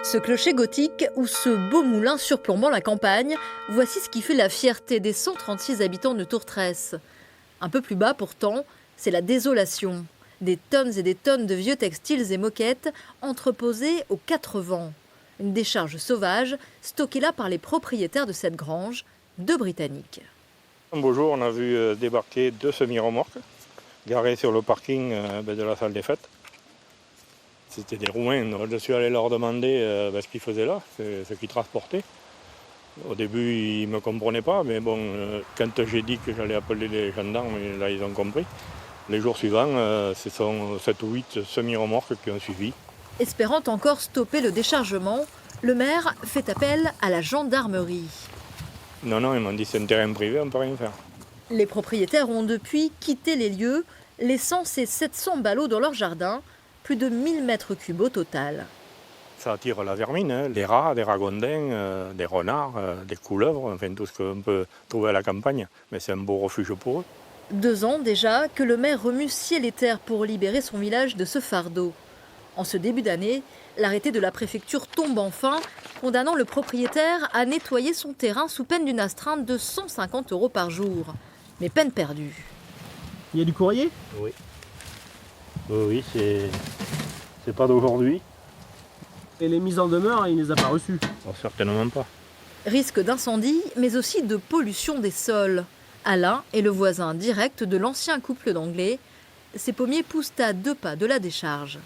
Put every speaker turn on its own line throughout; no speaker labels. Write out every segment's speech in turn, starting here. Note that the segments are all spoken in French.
Ce clocher gothique ou ce beau moulin surplombant la campagne, voici ce qui fait la fierté des 136 habitants de Tourtresse. Un peu plus bas pourtant, c'est la désolation. Des tonnes et des tonnes de vieux textiles et moquettes entreposés aux quatre vents. Une décharge sauvage stockée là par les propriétaires de cette grange, deux Britanniques.
Un beau jour, on a vu débarquer deux semi-remorques garées sur le parking de la salle des fêtes. C'était des Roumains, donc je suis allé leur demander ce qu'ils faisaient là, ce qu'ils transportaient. Au début, ils ne me comprenaient pas, mais bon, quand j'ai dit que j'allais appeler les gendarmes, là, ils ont compris. Les jours suivants, ce sont 7 ou 8 semi-remorques qui ont suivi.
Espérant encore stopper le déchargement, le maire fait appel à la gendarmerie.
Non, ils m'ont dit c'est un terrain privé, on ne peut rien faire.
Les propriétaires ont depuis quitté les lieux, laissant ces 700 ballots dans leur jardin, plus de 1000 mètres cubes au total.
Ça attire la vermine, des rats, des ragondins, des renards, des couleuvres, enfin tout ce qu'on peut trouver à la campagne. Mais c'est un beau refuge pour eux.
2 ans déjà que le maire remue ciel et terre pour libérer son village de ce fardeau. En ce début d'année, l'arrêté de la préfecture tombe enfin, condamnant le propriétaire à nettoyer son terrain sous peine d'une astreinte de 150 € par jour. Mais peine perdue.
Il y a du courrier?
Oui. Oui, c'est pas d'aujourd'hui.
Et les mises en demeure, il ne les a pas reçues?
Oh, certainement pas.
Risque d'incendie, mais aussi de pollution des sols. Alain est le voisin direct de l'ancien couple d'Anglais. Ces pommiers poussent à 2 pas de la décharge.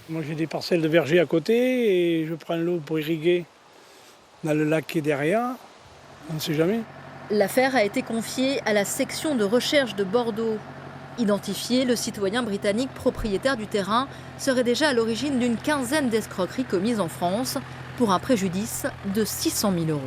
Moi j'ai des parcelles de verger à côté et je prends l'eau pour irriguer dans le lac qui est derrière. On ne sait jamais.
L'affaire a été confiée à la section de recherche de Bordeaux. Identifié, le citoyen britannique propriétaire du terrain serait déjà à l'origine d'une quinzaine d'escroqueries commises en France pour un préjudice de 600 000 €.